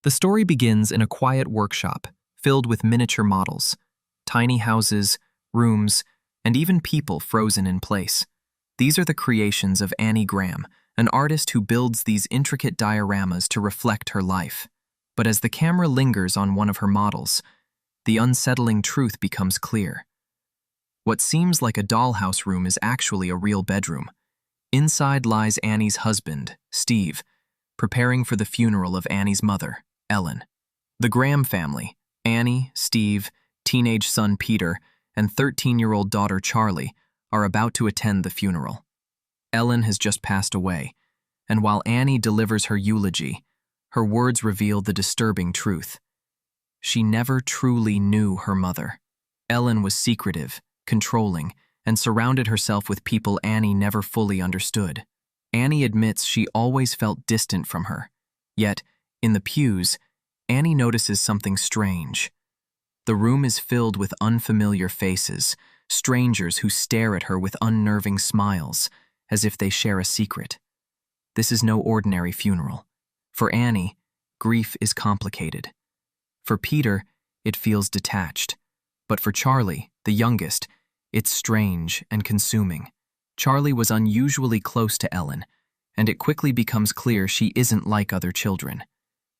The story begins in a quiet workshop filled with miniature models, tiny houses, rooms, and even people frozen in place. These are the creations of Annie Graham, an artist who builds these intricate dioramas to reflect her life. But as the camera lingers on one of her models, the unsettling truth becomes clear. What seems like a dollhouse room is actually a real bedroom. Inside lies Annie's husband, Steve, preparing for the funeral of Annie's mother, Ellen. The Graham family, Annie, Steve, teenage son Peter, and 13-year-old daughter Charlie, are about to attend the funeral. Ellen has just passed away, and while Annie delivers her eulogy, her words reveal the disturbing truth. She never truly knew her mother. Ellen was secretive, controlling, and surrounded herself with people Annie never fully understood. Annie admits she always felt distant from her. Yet, in the pews, Annie notices something strange. The room is filled with unfamiliar faces, strangers who stare at her with unnerving smiles, as if they share a secret. This is no ordinary funeral. For Annie, grief is complicated. For Peter, it feels detached. But for Charlie, the youngest, it's strange and consuming. Charlie was unusually close to Ellen, and it quickly becomes clear she isn't like other children.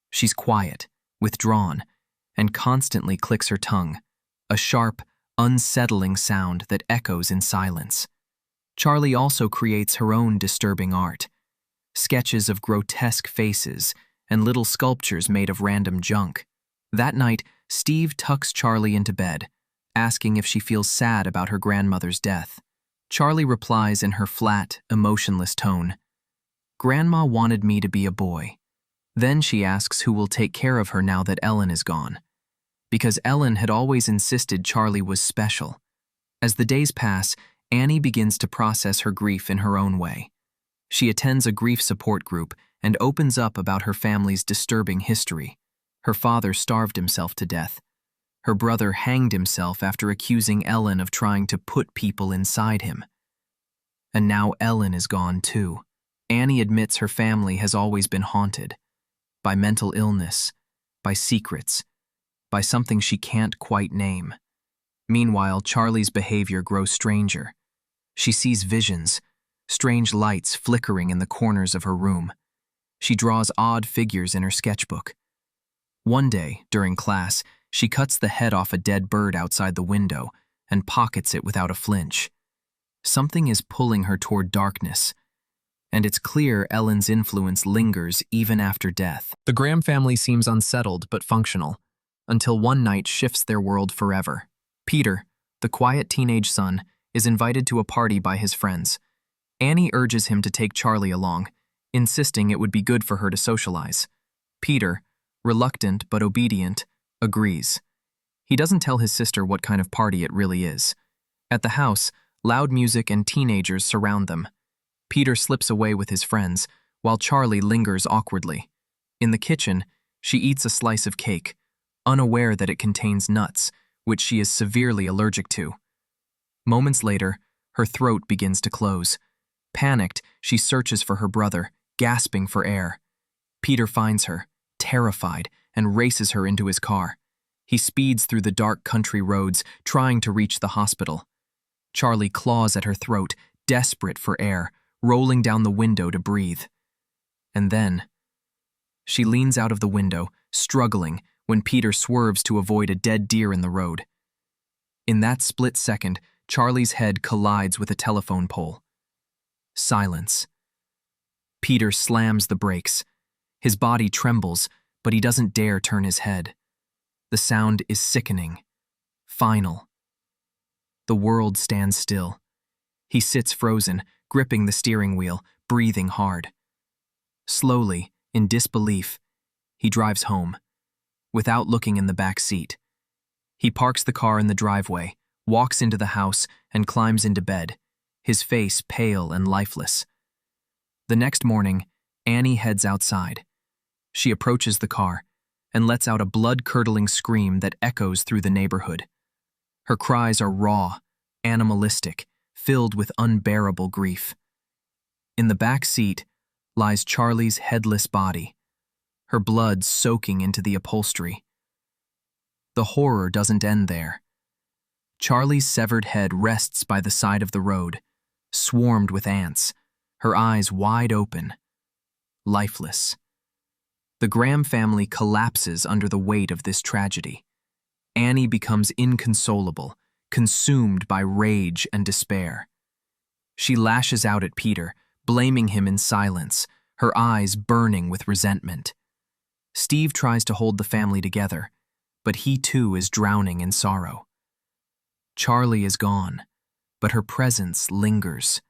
She's quiet, withdrawn, and constantly clicks her tongue, a sharp, unsettling sound that echoes in silence. Charlie also creates her own disturbing art, sketches of grotesque faces and little sculptures made of random junk. That night, Steve tucks Charlie into bed, asking if she feels sad about her grandmother's death. Charlie replies in her flat, emotionless tone, "Grandma wanted me to be a boy." Then she asks who will take care of her now that Ellen is gone, because Ellen had always insisted Charlie was special. As the days pass, Annie begins to process her grief in her own way. She attends a grief support group and opens up about her family's disturbing history. Her father starved himself to death. Her brother hanged himself after accusing Ellen of trying to put people inside him. And now Ellen is gone too. Annie admits her family has always been haunted by mental illness, by secrets, by something she can't quite name. Meanwhile, Charlie's behavior grows stranger. She sees visions, strange lights flickering in the corners of her room. She draws odd figures in her sketchbook. One day, during class, she cuts the head off a dead bird outside the window and pockets it without a flinch. Something is pulling her toward darkness, and it's clear Ellen's influence lingers even after death. The Graham family seems unsettled but functional, until one night shifts their world forever. Peter, the quiet teenage son, is invited to a party by his friends. Annie urges him to take Charlie along, insisting it would be good for her to socialize. Peter, reluctant but obedient, agrees. He doesn't tell his sister what kind of party it really is. At the house, loud music and teenagers surround them. Peter slips away with his friends, while Charlie lingers awkwardly. In the kitchen, she eats a slice of cake, unaware that it contains nuts, which she is severely allergic to. Moments later, her throat begins to close. Panicked, she searches for her brother, gasping for air. Peter finds her, terrified, and races her into his car. He speeds through the dark country roads, trying to reach the hospital. Charlie claws at her throat, desperate for air, rolling down the window to breathe. And then, she leans out of the window, struggling, when Peter swerves to avoid a dead deer in the road. In that split second, Charlie's head collides with a telephone pole. Silence. Peter slams the brakes. His body trembles, but he doesn't dare turn his head. The sound is sickening, final. The world stands still. He sits frozen, gripping the steering wheel, breathing hard. Slowly, in disbelief, he drives home, without looking in the back seat. He parks the car in the driveway, walks into the house, and climbs into bed, his face pale and lifeless. The next morning, Annie heads outside. She approaches the car and lets out a blood-curdling scream that echoes through the neighborhood. Her cries are raw, animalistic, filled with unbearable grief. In the back seat lies Charlie's headless body. her blood soaking into the upholstery. The horror doesn't end there. Charlie's severed head rests by the side of the road, swarmed with ants, her eyes wide open, lifeless. The Graham family collapses under the weight of this tragedy. Annie becomes inconsolable, consumed by rage and despair. She lashes out at Peter, blaming him in silence, her eyes burning with resentment. Steve tries to hold the family together, but he too is drowning in sorrow. Charlie is gone, but her presence lingers.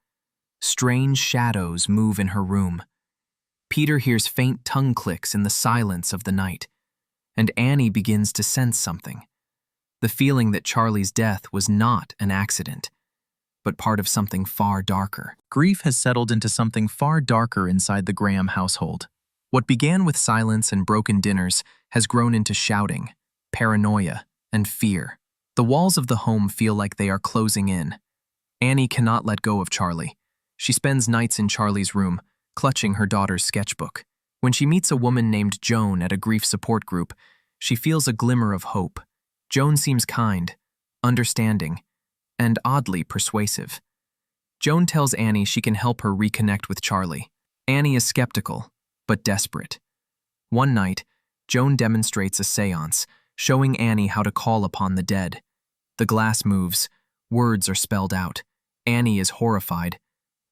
Strange shadows move in her room. Peter hears faint tongue clicks in the silence of the night, and Annie begins to sense something. The feeling that Charlie's death was not an accident, but part of something far darker. Grief has settled into something far darker inside the Graham household. What began with silence and broken dinners has grown into shouting, paranoia, and fear. The walls of the home feel like they are closing in. Annie cannot let go of Charlie. She spends nights in Charlie's room, clutching her daughter's sketchbook. When she meets a woman named Joan at a grief support group, she feels a glimmer of hope. Joan seems kind, understanding, and oddly persuasive. Joan tells Annie she can help her reconnect with Charlie. Annie is skeptical, but desperate. One night, Joan demonstrates a seance, showing Annie how to call upon the dead. The glass moves, words are spelled out. Annie is horrified,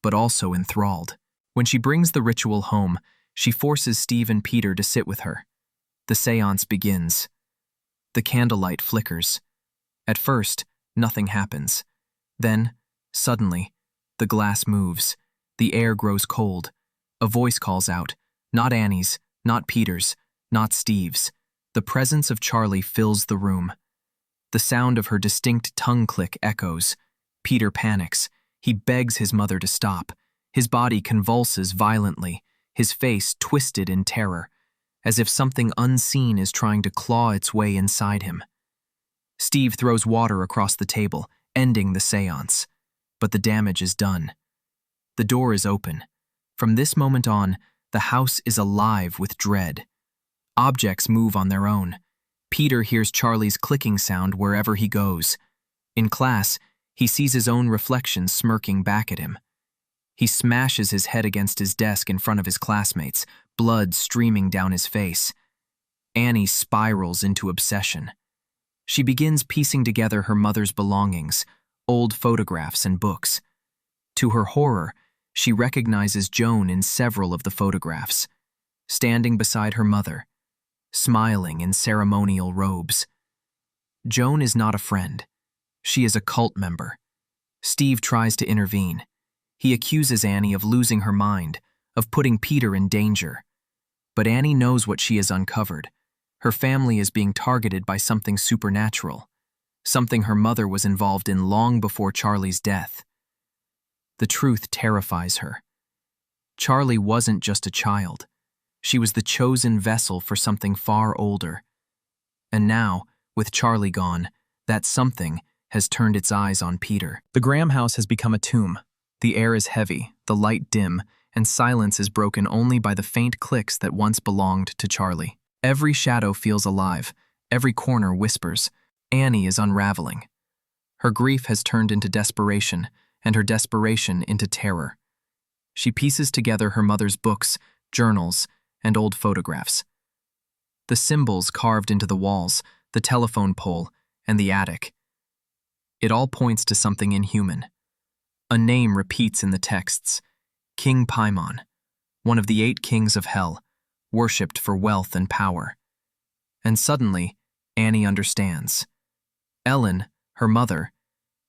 but also enthralled. When she brings the ritual home, she forces Steve and Peter to sit with her. The seance begins. The candlelight flickers. At first, nothing happens. Then, suddenly, the glass moves. The air grows cold. A voice calls out, not Annie's, not Peter's, not Steve's. The presence of Charlie fills the room. The sound of her distinct tongue click echoes. Peter panics. He begs his mother to stop. His body convulses violently, his face twisted in terror, as if something unseen is trying to claw its way inside him. Steve throws water across the table, ending the seance. But the damage is done. The door is open. From this moment on, the house is alive with dread. Objects move on their own. Peter hears Charlie's clicking sound wherever he goes. In class, he sees his own reflection smirking back at him. He smashes his head against his desk in front of his classmates, blood streaming down his face. Annie spirals into obsession. She begins piecing together her mother's belongings, old photographs and books. To her horror, she recognizes Joan in several of the photographs, standing beside her mother, smiling in ceremonial robes. Joan is not a friend. She is a cult member. Steve tries to intervene. He accuses Annie of losing her mind, of putting Peter in danger. But Annie knows what she has uncovered. Her family is being targeted by something supernatural, something her mother was involved in long before Charlie's death. The truth terrifies her. Charlie wasn't just a child. She was the chosen vessel for something far older. And now, with Charlie gone, that something has turned its eyes on Peter. The Graham house has become a tomb. The air is heavy, the light dim, and silence is broken only by the faint clicks that once belonged to Charlie. Every shadow feels alive, every corner whispers. Annie is unraveling. Her grief has turned into desperation, and her desperation into terror. She pieces together her mother's books, journals, and old photographs. The symbols carved into the walls, the telephone pole, and the attic. It all points to something inhuman. A name repeats in the texts, King Paimon, one of the 8 kings of hell, worshipped for wealth and power. And suddenly, Annie understands. Ellen, her mother,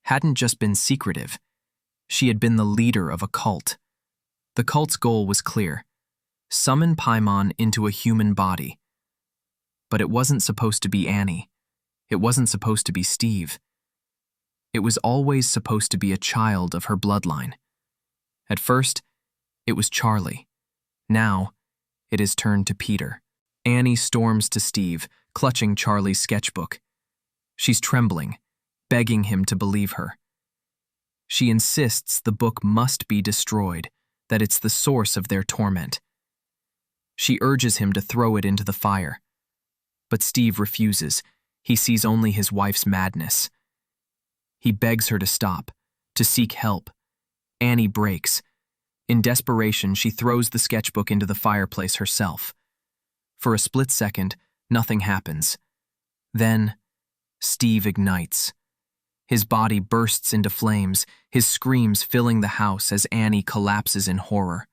hadn't just been secretive. She had been the leader of a cult. The cult's goal was clear: summon Paimon into a human body. But it wasn't supposed to be Annie. It wasn't supposed to be Steve. It was always supposed to be a child of her bloodline. At first, it was Charlie. Now, it is turned to Peter. Annie storms to Steve, clutching Charlie's sketchbook. She's trembling, begging him to believe her. She insists the book must be destroyed, that it's the source of their torment. She urges him to throw it into the fire. But Steve refuses. He sees only his wife's madness. He begs her to stop, to seek help. Annie breaks. In desperation, she throws the sketchbook into the fireplace herself. For a split second, nothing happens. Then, Steve ignites. His body bursts into flames, his screams filling the house as Annie collapses in horror.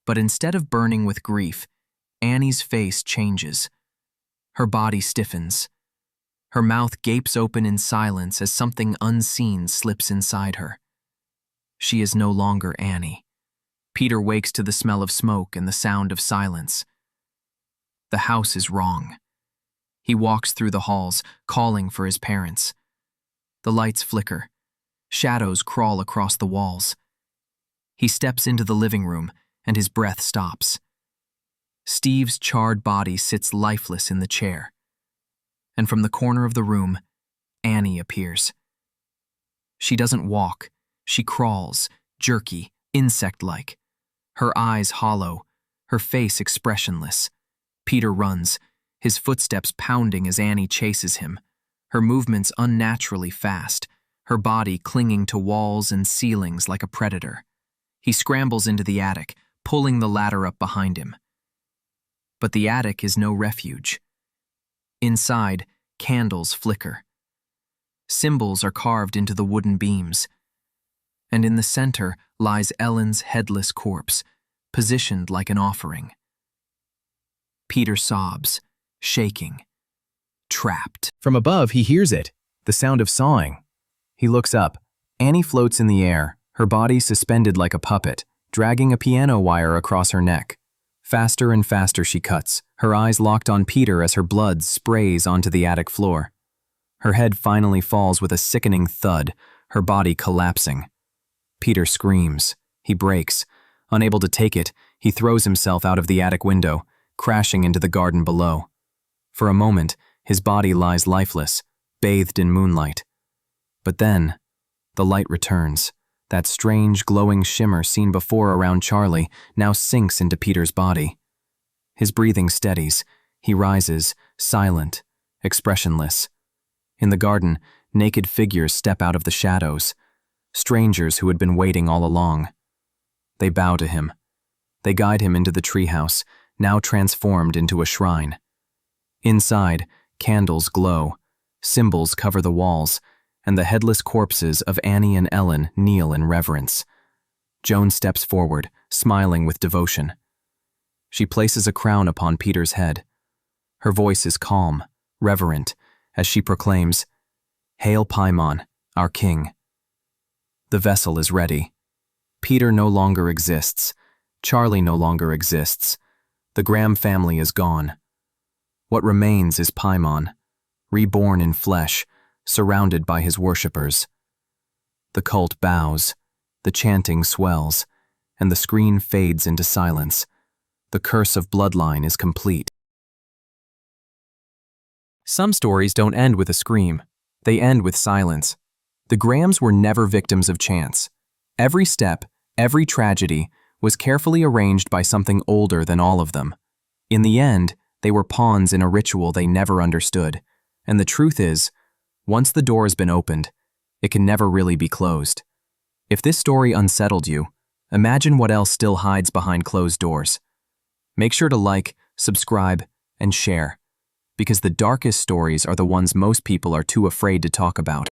But instead of burning with grief, Annie's face changes. Her body stiffens. Her mouth gapes open in silence as something unseen slips inside her. She is no longer Annie. Peter wakes to the smell of smoke and the sound of silence. The house is wrong. He walks through the halls, calling for his parents. The lights flicker. Shadows crawl across the walls. He steps into the living room, and his breath stops. Steve's charred body sits lifeless in the chair. And from the corner of the room, Annie appears. She doesn't walk. She crawls, jerky, insect-like. Her eyes hollow, her face expressionless. Peter runs, his footsteps pounding as Annie chases him, her movements unnaturally fast, her body clinging to walls and ceilings like a predator. He scrambles into the attic, pulling the ladder up behind him. But the attic is no refuge. Inside, candles flicker. Symbols are carved into the wooden beams. And in the center lies Ellen's headless corpse, positioned like an offering. Peter sobs, shaking, trapped. From above, he hears it, the sound of sawing. He looks up. Annie floats in the air, her body suspended like a puppet, dragging a piano wire across her neck. Faster and faster she cuts, her eyes locked on Peter as her blood sprays onto the attic floor. Her head finally falls with a sickening thud, her body collapsing. Peter screams. He breaks. Unable to take it, he throws himself out of the attic window, crashing into the garden below. For a moment, his body lies lifeless, bathed in moonlight. But then, the light returns. That strange, glowing shimmer seen before around Charlie now sinks into Peter's body. His breathing steadies. He rises, silent, expressionless. In the garden, naked figures step out of the shadows. Strangers who had been waiting all along. They bow to him. They guide him into the treehouse, now transformed into a shrine. Inside, candles glow, symbols cover the walls, and the headless corpses of Annie and Ellen kneel in reverence. Joan steps forward, smiling with devotion. She places a crown upon Peter's head. Her voice is calm, reverent, as she proclaims, "Hail Paimon, our king." The vessel is ready. Peter no longer exists. Charlie no longer exists. The Graham family is gone. What remains is Paimon, reborn in flesh, surrounded by his worshippers. The cult bows, the chanting swells, and the screen fades into silence. The curse of bloodline is complete. Some stories don't end with a scream. They end with silence. The Grahams were never victims of chance. Every step, every tragedy, was carefully arranged by something older than all of them. In the end, they were pawns in a ritual they never understood. And the truth is, once the door has been opened, it can never really be closed. If this story unsettled you, imagine what else still hides behind closed doors. Make sure to like, subscribe, and share, because the darkest stories are the ones most people are too afraid to talk about.